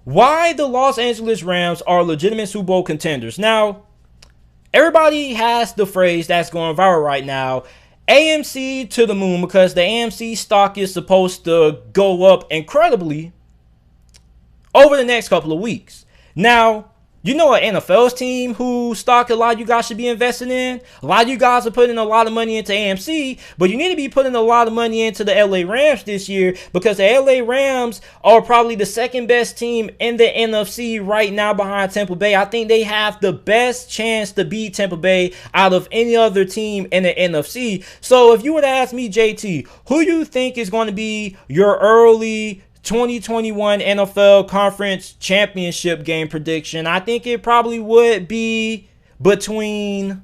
why the Los Angeles Rams are legitimate Super Bowl contenders. Now, everybody has the phrase that's going viral right now, AMC to the moon, because the AMC stock is supposed to go up incredibly over the next couple of weeks. Now, you know an NFL's team whose stock a lot of you guys should be investing in? A lot of you guys are putting a lot of money into AMC, but you need to be putting a lot of money into the LA Rams this year, because the LA Rams are probably the second best team in the NFC right now behind Tampa Bay. I think they have the best chance to beat Tampa Bay out of any other team in the NFC. So if you were to ask me, JT, who do you think is going to be your early 2021 NFL Conference Championship game prediction? I think it probably would be between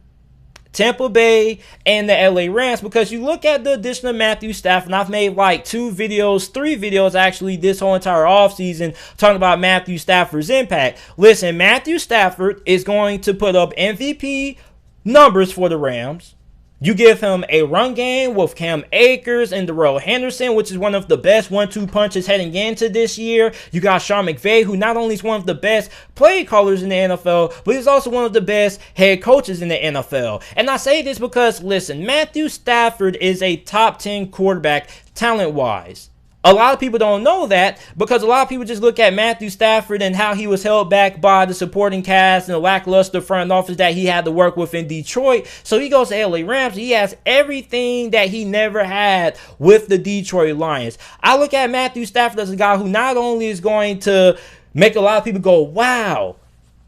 Tampa Bay and the LA Rams, because you look at the addition of Matthew Stafford, and I've made like 3 videos actually this whole entire offseason talking about Matthew Stafford's impact. Listen, Matthew Stafford is going to put up MVP numbers for the Rams. You give him a run game with Cam Akers and Darrell Henderson, which is one of the best 1-2 punches heading into this year. You got Sean McVay, who not only is one of the best play callers in the NFL, but he's also one of the best head coaches in the NFL. And I say this because, listen, Matthew Stafford is a top 10 quarterback talent-wise. A lot of people don't know that, because a lot of people just look at Matthew Stafford and how he was held back by the supporting cast and the lackluster front office that he had to work with in Detroit. So he goes to LA Rams. He has everything that he never had with the Detroit Lions. I look at Matthew Stafford as a guy who not only is going to make a lot of people go, wow,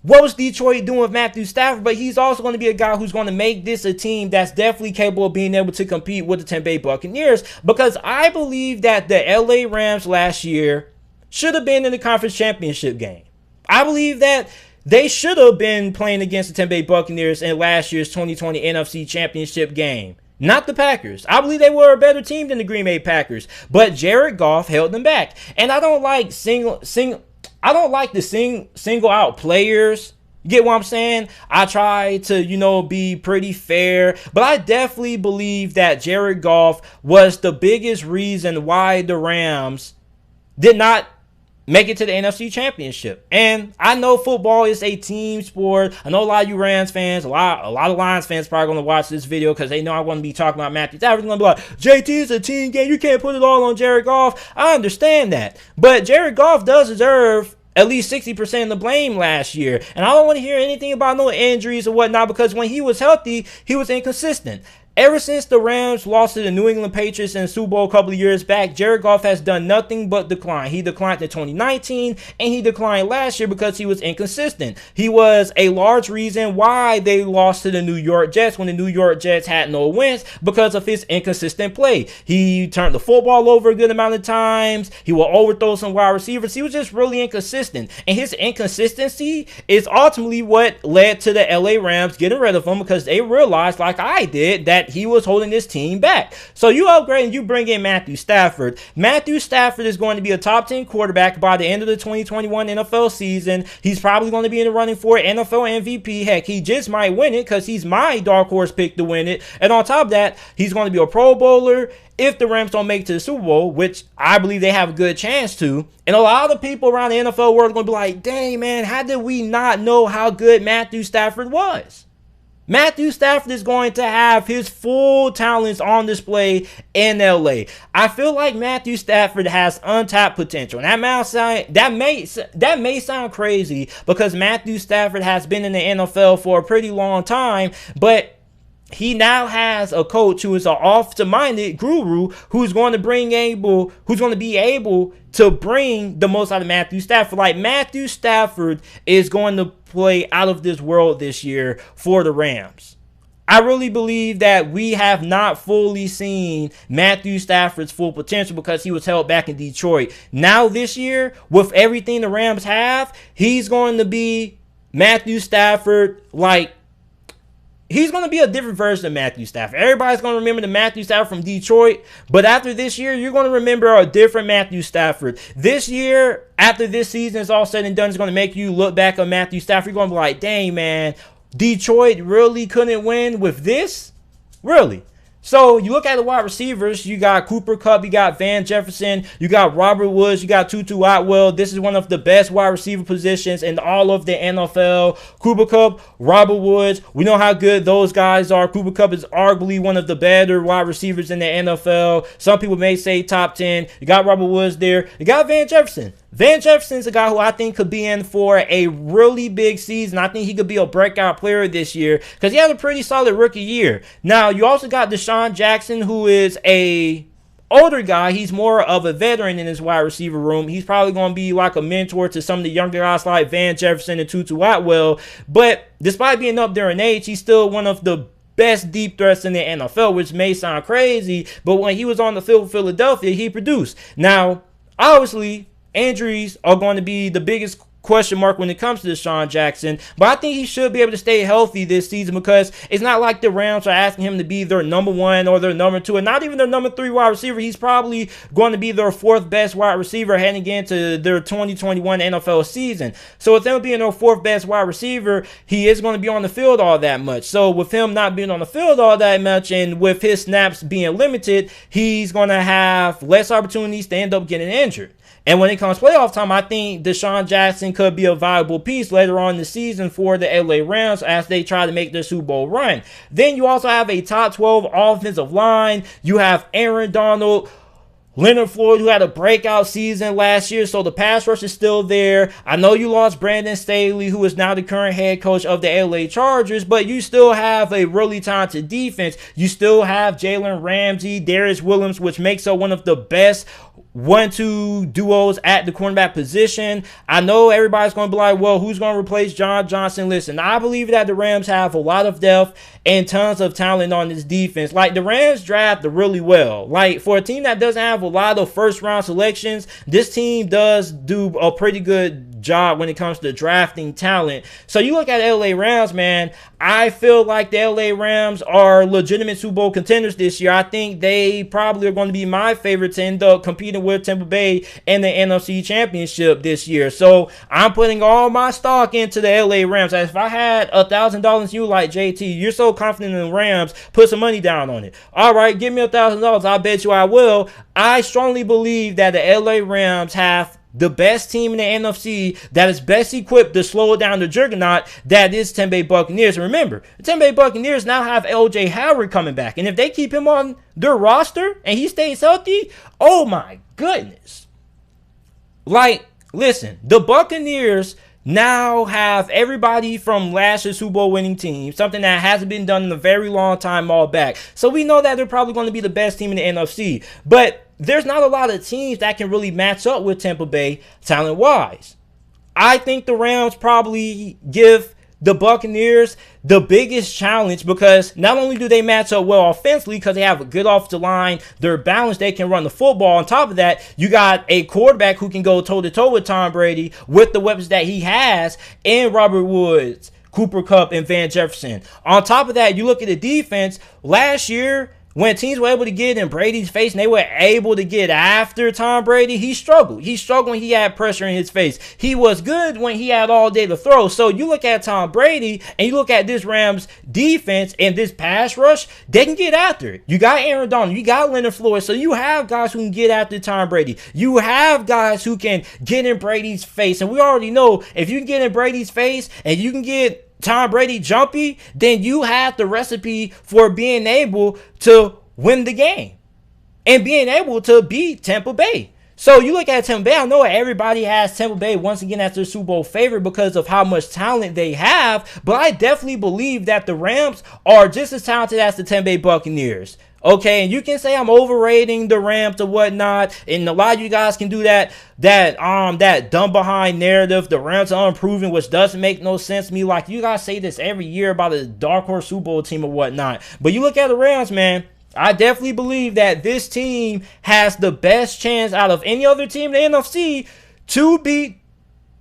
what was Detroit doing with Matthew Stafford? But he's also going to be a guy who's going to make this a team that's definitely capable of being able to compete with the Tampa Bay Buccaneers, because I believe that the LA Rams last year should have been in the conference championship game. I believe that they should have been playing against the Tampa Bay Buccaneers in last year's 2020 NFC Championship game. Not the Packers. I believe they were a better team than the Green Bay Packers, but Jared Goff held them back. And I don't like the single out players. You get what I'm saying? I try to, be pretty fair, but I definitely believe that Jared Goff was the biggest reason why the Rams did not make it to the NFC Championship. And I know football is a team sport. I know a lot of you Rams fans, a lot of Lions fans probably going to watch this video because they know I'm going to be talking about Matthew Stafford. They're going to be like, JT, it's a team game. You can't put it all on Jared Goff. I understand that. But Jared Goff does deserve at least 60% of the blame last year. And I don't want to hear anything about no injuries or whatnot, because when he was healthy, he was inconsistent. Ever since the Rams lost to the New England Patriots in the Super Bowl a couple of years back, Jared Goff has done nothing but decline. He declined in 2019, and he declined last year because he was inconsistent. He was a large reason why they lost to the New York Jets when the New York Jets had no wins, because of his inconsistent play. He turned the football over a good amount of times. He will overthrow some wide receivers. He was just really inconsistent. And his inconsistency is ultimately what led to the LA Rams getting rid of him, because they realized, like I did, that he was holding this team back. So you upgrade and you bring in Matthew Stafford. Matthew Stafford is going to be a top 10 quarterback by the end of the 2021 NFL season. He's probably going to be in the running for NFL MVP. Heck, he just might win it, because he's my dark horse pick to win it. And on top of that, he's going to be a Pro Bowler if the Rams don't make it to the Super Bowl, which I believe they have a good chance to. And a lot of people around the NFL world are going to be like, dang, man, how did we not know how good Matthew Stafford was? Matthew Stafford is going to have his full talents on display in LA. I feel like Matthew Stafford has untapped potential. And that may sound crazy, because Matthew Stafford has been in the NFL for a pretty long time, but he now has a coach who is an offensive-minded guru who's going to be able to bring the most out of Matthew Stafford. Like, Matthew Stafford is going to play out of this world this year for the Rams. I really believe that we have not fully seen Matthew Stafford's full potential because he was held back in Detroit. Now this year, with everything the Rams have, he's going to be Matthew Stafford, he's going to be a different version of Matthew Stafford. Everybody's going to remember the Matthew Stafford from Detroit. But after this year, you're going to remember a different Matthew Stafford. This year, after this season is all said and done, it's going to make you look back on Matthew Stafford. You're going to be like, dang, man, Detroit really couldn't win with this? Really? So you look at the wide receivers, you got Cooper Kupp, you got Van Jefferson, you got Robert Woods, you got Tutu Atwell. This is one of the best wide receiver positions in all of the NFL. Cooper Kupp, Robert Woods, we know how good those guys are. Cooper Kupp is arguably one of the better wide receivers in the NFL. Some people may say top 10. You got Robert Woods there. You got Van Jefferson. Van Jefferson's a guy who I think could be in for a really big season. I think he could be a breakout player this year because he had a pretty solid rookie year. Now, you also got Deshaun Jackson, who is a older guy. He's more of a veteran in his wide receiver room. He's probably going to be like a mentor to some of the younger guys like Van Jefferson and Tutu Atwell. But despite being up there in age, he's still one of the best deep threats in the NFL, which may sound crazy, but when he was on the field for Philadelphia, he produced. Now, obviously, injuries are going to be the biggest question mark when it comes to Deshaun Jackson, but I think he should be able to stay healthy this season because it's not like the Rams are asking him to be their number 1 or their number 2 and not even their number 3 wide receiver. He's probably going to be their 4th best wide receiver heading into their 2021 NFL season. So with him being their 4th best wide receiver, he is going to be on the field all that much. So with him not being on the field all that much and with his snaps being limited, he's going to have less opportunities to end up getting injured. And when it comes playoff time, I think Deshaun Jackson could be a valuable piece later on in the season for the LA Rams as they try to make their Super Bowl run. Then you also have a top 12 offensive line. You have Aaron Donald, Leonard Floyd, who had a breakout season last year, so the pass rush is still there. I know you lost Brandon Staley, who is now the current head coach of the LA Chargers, but you still have a really talented defense. You still have Jalen Ramsey, Darius Williams, which makes up one of the best 1-2 duos at the cornerback position. I know everybody's going to be like, well, who's going to replace John Johnson? Listen, I believe that the Rams have a lot of depth and tons of talent on this defense. Like, the Rams draft really well. Like, for a team that doesn't have a lot of first-round selections, this team does do a pretty good job when it comes to drafting talent. So you look at LA Rams, man, I feel like the LA Rams are legitimate Super Bowl contenders this year. I think they probably are going to be my favorite to end up competing with Tampa Bay in the NFC Championship this year. So I'm putting all my stock into the LA Rams. As if I had $1,000, you like, JT, you're so confident in the Rams, put some money down on it. All right, give me $1,000. I bet you I will. I strongly believe that the LA Rams have the best team in the NFC that is best equipped to slow down the juggernaut that is Tampa Bay Buccaneers. And remember, the Tampa Bay Buccaneers now have LJ Howard coming back. And if they keep him on their roster and he stays healthy, oh my goodness. Like, listen, the Buccaneers now have everybody from last year's Super Bowl winning team, something that hasn't been done in a very long time, all back. So we know that they're probably going to be the best team in the NFC. But there's not a lot of teams that can really match up with Tampa Bay talent-wise. I think the Rams probably give the Buccaneers the biggest challenge because not only do they match up well offensively because they have a good offensive line, they're balanced, they can run the football. On top of that, you got a quarterback who can go toe-to-toe with Tom Brady with the weapons that he has in Robert Woods, Cooper Kupp, and Van Jefferson. On top of that, you look at the defense. Last year, when teams were able to get in Brady's face and they were able to get after Tom Brady, he struggled. He struggled when he had pressure in his face. He was good when he had all day to throw. So you look at Tom Brady and you look at this Rams defense and this pass rush, they can get after it. You got Aaron Donald, you got Leonard Floyd, so you have guys who can get after Tom Brady. You have guys who can get in Brady's face. And we already know if you can get in Brady's face and you can get Tom Brady jumpy, then you have the recipe for being able to win the game and being able to beat Tampa Bay. So you look at Tampa Bay, I know everybody has Tampa Bay once again as their Super Bowl favorite because of how much talent they have, but I definitely believe that the Rams are just as talented as the Tampa Bay Buccaneers. Okay, and you can say I'm overrating the Rams or whatnot, and a lot of you guys can do that dumb behind narrative. The Rams are unproven, which doesn't make no sense to me. Like, you guys say this every year about a dark horse Super Bowl team or whatnot. But you look at the Rams, man, I definitely believe that this team has the best chance out of any other team in the NFC to beat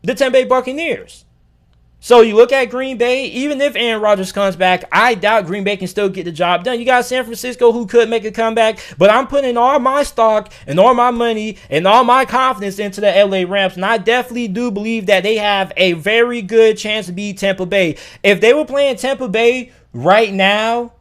the Tampa Bay Buccaneers. So you look at Green Bay, even if Aaron Rodgers comes back, I doubt Green Bay can still get the job done. You got San Francisco who could make a comeback, but I'm putting all my stock and all my money and all my confidence into the LA Rams, and I definitely do believe that they have a very good chance to beat Tampa Bay. If they were playing Tampa Bay right now,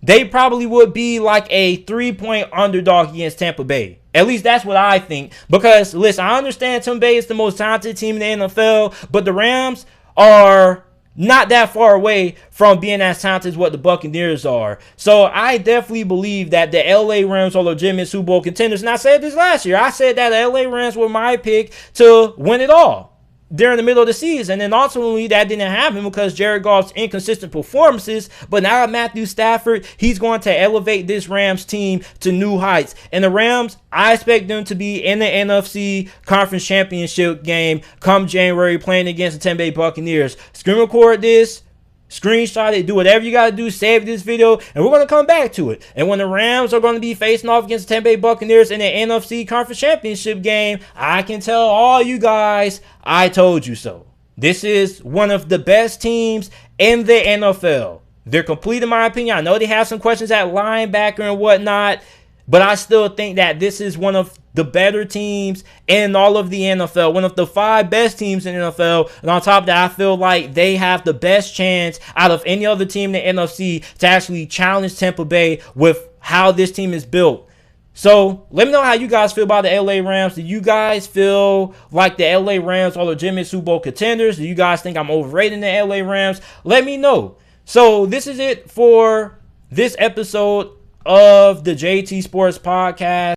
they probably would be like a 3-point underdog against Tampa Bay. At least that's what I think. Because, listen, I understand Tampa Bay is the most talented team in the NFL, but the Rams are not that far away from being as talented as what the Buccaneers are. So I definitely believe that the LA Rams are legitimate Super Bowl contenders. And I said this last year. I said that the LA Rams were my pick to win it all during the middle of the season. And ultimately that didn't happen because Jared Goff's inconsistent performances. But now Matthew Stafford, he's going to elevate this Rams team to new heights. And the Rams, I expect them to be in the NFC Conference Championship game come January, playing against the Tampa Bay Buccaneers. Screen record this, screenshot it, do whatever you got to do, save this video, and we're going to come back to it. And when the Rams are going to be facing off against the Tampa Bay Buccaneers in the NFC Conference Championship game, I can tell all you guys, I told you so. This is one of the best teams in the NFL. They're complete in my opinion. I know they have some questions at linebacker and whatnot, but I still think that this is one of the better teams in all of the NFL, one of the 5 best teams in the NFL. And on top of that, I feel like they have the best chance out of any other team in the NFC to actually challenge Tampa Bay with how this team is built. So let me know how you guys feel about the LA Rams. Do you guys feel like the LA Rams are legitimate Super Bowl contenders? Do you guys think I'm overrating the LA Rams? Let me know. So this is it for this episode of the JT Sports Podcast.